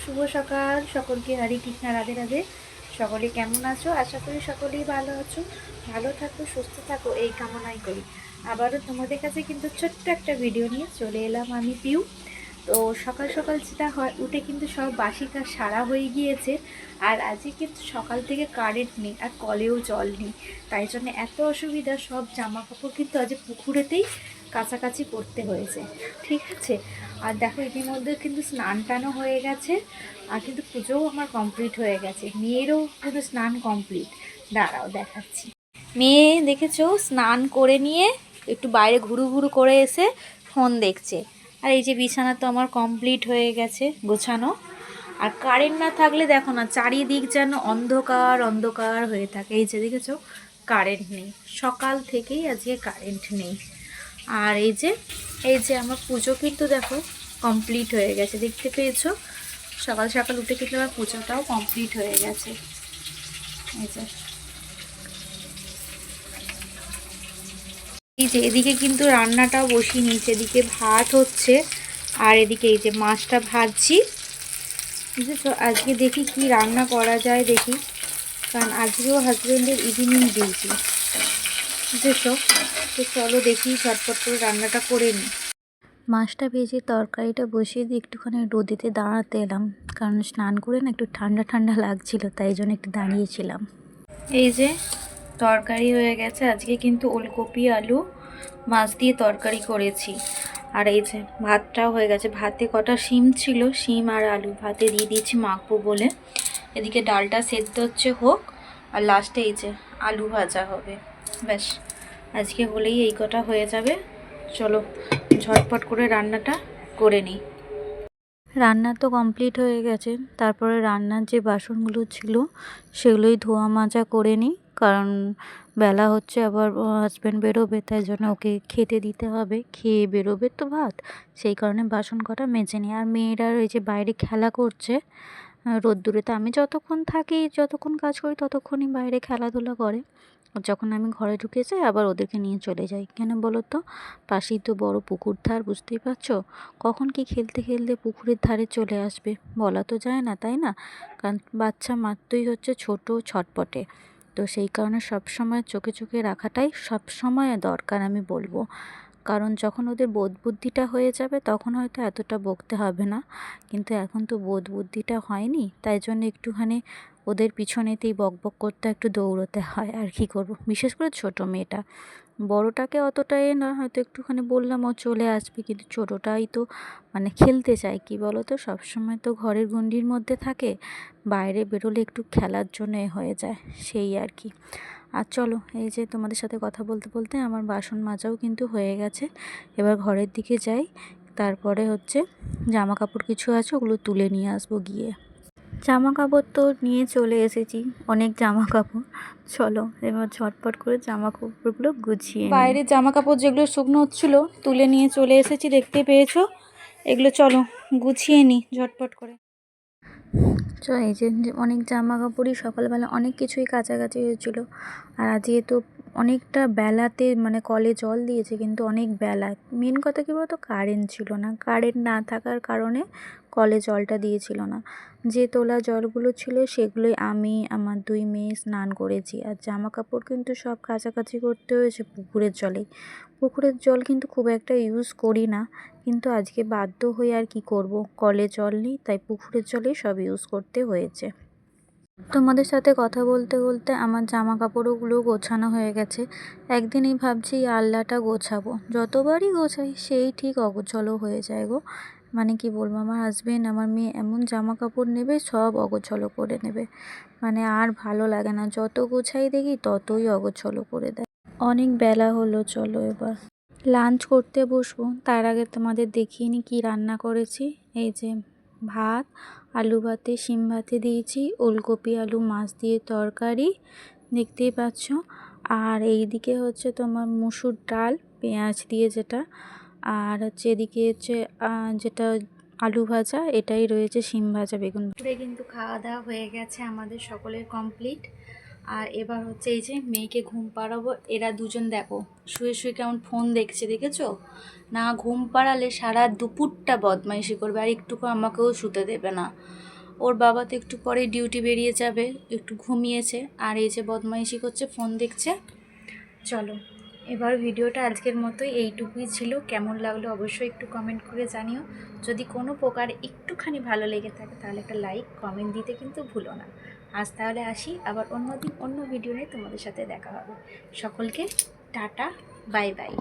শুভ সকাল সকলকে। হরে কৃষ্ণা, রাধে রাধে। সকলে কেমন আছো? আশা করি সকলেই ভালো আছো। ভালো থাকো, সুস্থ থাকো, এই কামনাই করি। আবারও তোমাদের কাছে কিন্তু ছোট্ট একটা ভিডিও নিয়ে চলে এলাম আমি, পিউ। তো সকাল সকাল যেটা হয়, উঠে কিন্তু সব বাসি কাজ সারা হয়ে গিয়েছে। আর আজকে কিন্তু সকাল থেকে কারেন্ট নেই, আর কলেও জল নেই। তাই জন্য এত অসুবিধা, সব জামা কাপড় কিন্তু আজ পুকুরেতেই কাছাকাছি করতে হয়েছে। ঠিক আছে। আর দেখো, ইতিমধ্যে কিন্তু স্নান টানও হয়ে গেছে, আর কিন্তু পুজোও আমার কমপ্লিট হয়ে গেছে। মেয়েরও কিন্তু স্নান কমপ্লিট। দাঁড়াও দেখাচ্ছি। মেয়ে দেখেছো স্নান করে নিয়ে একটু বাইরে ঘুরু ঘুরু করে এসে ফোন দেখছে। আর এই যে বিছানা তো আমার কমপ্লিট হয়ে গেছে গোছানো। আর কারেন্ট না থাকলে দেখো না, চারিদিক যেন অন্ধকার অন্ধকার হয়ে থাকে। এই যে দেখেছো কারেন্ট নেই, সকাল থেকেই আজকে কারেন্ট নেই। আর এই যে আমার পুজো কিন্তু দেখো কমপ্লিট হয়ে গেছে, দেখতে পেয়েছো? সকাল সকাল উঠে কিন্তু আমার পুজোটাও কমপ্লিট হয়ে গেছে। এই যে এদিকে কিন্তু রান্নাটাও বসিয়ে নিয়েছি, এদিকে ভাত হচ্ছে, আর এদিকে এই যে মাছটা ভাজছি। বুঝেছো, আজকে দেখি কি রান্না করা যায়, দেখি। কারণ আজকেও হাজবেন্ডের ইভিনিং ডিউটি, বুঝেছো। তো চলো দেখি ঝটপট করে রান্নাটা করে নিই। মাছটা ভেজে তরকারিটা বসিয়ে দিয়ে একটুখানি রোদেতে দাঁড়াতে এলাম, কারণ স্নান করে না একটু ঠান্ডা ঠান্ডা লাগছিল, তাই জন্য একটু দাঁড়িয়েছিলাম। এই যে তরকারি হয়ে গেছে, আজকে কিন্তু ওলকপি আলু মাছ দিয়ে তরকারি করেছি। আর এই যে ভাতটাও হয়ে গেছে, ভাতে কটা শিম ছিল, শিম আর আলু ভাতে দিয়ে দিয়েছি মাখবো বলে। এদিকে ডালটা সেদ্ধ হচ্ছে, হোক। আর লাস্টে এই যে আলু ভাজা হবে, ব্যাস। আজকে হলেই এই কটা হয়ে যাবে। চলো ঝটপট করে রান্নাটা করে নিই। রান্না তো কমপ্লিট হয়ে গেছে, তারপরে রান্নার যে বাসনগুলো ছিল সেগুলোই ধোয়া মাজা করে নিই। কারণ বেলা হচ্ছে, আবার হাজব্যান্ড বেরোবে, তাই জন্য ওকে খেতে দিতে হবে, খেয়ে বেরোবে তো ভাত। সেই কারণে বাসন কটা মেজে নিই। আর মেয়েরা এই যে বাইরে খেলা করছে রোদ্দুরে, তো আমি যতক্ষণ থাকি, যতক্ষণ কাজ করি, ততক্ষণই বাইরে খেলাধুলা করে। যখন আমি ঘরে ঢুকে যাই, আবার ওদেরকে নিয়ে চলে যাই। কেন বলো তো? পাশেই তো বড় পুকুর ধার, বুঝতেই পারছো। কখন কি খেলতে খেলতে পুকুরের ধারে চলে আসবে বলা তো যায় না, তাই না? কারণ বাচ্চা মাত্রই হচ্ছে ছোট, ছটপটে। তো সেই কারণে সবসময় চোখে চোখে রাখাটাই সবসময় দরকার, আমি বলবো। কারণ যখন ওদের বোধ বুদ্ধিটা হয়ে যাবে, তখন হয়তো এতটা বকতে হবে না। কিন্তু এখন তো বোধ বুদ্ধিটা হয়নি, তাই জন্য একটুখানি ওদের পিছনেতেই বক বক করতে, একটু দৌড়তে হয়। আর কি করব, বিশেষ করে ছোট মেয়েটা। বড়টাকে অতটা না, হয়তো একটুখানি বললাম ও চলে আসবে, কিন্তু ছোটোটাই তো মানে খেলতে চায়। কি বলো তো, সবসময় তো ঘরের গণ্ডির মধ্যে থাকে, বাইরে বেরোলে একটু খেলার জন্য হয়ে যায়, সেই আর কি। আর চলো, এই যে তোমাদের সাথে কথা বলতে বলতে আমার বাসন মাজাও কিন্তু হয়ে গেছে। এবার ঘরের দিকে যাই, তারপরে হচ্ছে জামা কাপড় কিছু আছে, ওগুলো তুলে নিয়ে আসবো গিয়ে। জামা কাপড় তো নিয়ে চলে এসেছি, অনেক জামা কাপড়। চলো এবার ঝটপট করে জামা কাপড়গুলো গুছিয়ে নিই। বাইরে জামা কাপড় যেগুলো শুকনো হচ্ছিলো তুলে নিয়ে চলে এসেছি, দেখতে পেয়েছো। এগুলো চলো গুছিয়ে নিই ঝটপট করে। এই যে অনেক জামা কাপড়ই সকালবেলা অনেক কিছুই কাছাকাছি হয়েছিল। আর আজকে তো অনেকটা বেলাতে, মানে কলে জল দিয়েছে কিন্তু অনেক বেলা। মেন কথা কী বলতো, কারেন্ট ছিল না। কারেন্ট না থাকার কারণে কলে জলটা দিয়েছিল না। যে তোলা জলগুলো ছিল সেগুলোই আমি, আমার দুই মেয়ে স্নান করেছি। আর জামা কাপড় কিন্তু সব কাছাকাছি করতে হয়েছে পুকুরের জলেই। পুকুরের জল কিন্তু খুব একটা ইউজ করি না, কিন্তু আজকে বাধ্য হয়ে আর কি করব, কলে জল নেই, তাই পুকুরের জলেই সব ইউজ করতে হয়েছে। তোমাদের সাথে কথা বলতে বলতে আমার জামা কাপড়গুলো গোছানো হয়ে গেছে। একদিনই ভাবছি আলনাটা গোছাবো, যতবারই গোছাই সেই ঠিক অগোছালো হয়ে যায় গো। মানে কি বলবো, আমার হাজবেন্ড আমার মেয়ে এমন জামা কাপড় নেবে, সব অগোছালো করে নেবে। মানে আর ভালো লাগে না, যত গোছাই দেখি ততই অগোছালো করে দেয়। অনেক বেলা হলো, চলো এবার লাঞ্চ করতে বসবো। তার আগে তোমাদের দেখিয়ে নিই কী রান্না করেছি। এই যে ভাত, আলু ভাতে শিম ভাতে দিয়েছি, ওলকপি আলু মাছ দিয়ে তরকারি, দেখতেই পাচ্ছ। আর এইদিকে হচ্ছে তোমার মুসুর ডাল পেঁয়াজ দিয়ে যেটা, আর হচ্ছে এদিকে হচ্ছে যেটা আলু ভাজা, এটাই রয়েছে শিম ভাজা বেগুন। পুরে কিন্তু খাওয়া দাওয়া হয়ে গেছে আমাদের সকলের কমপ্লিট। আর এবার হচ্ছে এই যে মেয়েকে ঘুম পাড়াবো। এরা দুজন দেখো শুয়ে শুয়ে কেমন ফোন দেখছে, দেখেছো? না ঘুম পাড়ালে সারা দুপুরটা বদমাইশি করবে, আর একটুকু আমাকেও শুতে দেবে না। ওর বাবা তো একটু পরে ডিউটি বেরিয়ে যাবে, একটু ঘুমিয়েছে। আর এই যে বদমাইশি করছে, ফোন দেখছে। চলো এবার ভিডিওটা আজকের মতোই এইটুকুই ছিল। কেমন লাগলো অবশ্যই একটু কমেন্ট করে জানিও। যদি কোনো প্রকার একটুখানি ভালো লেগে থাকে তাহলে একটা লাইক কমেন্ট দিতে কিন্তু ভুলো না। আজ তাহলে আসি, আবার অন্যদিন অন্য ভিডিও নিয়ে তোমাদের সাথে দেখা হবে। সকলকে টাটা, বাই বাই।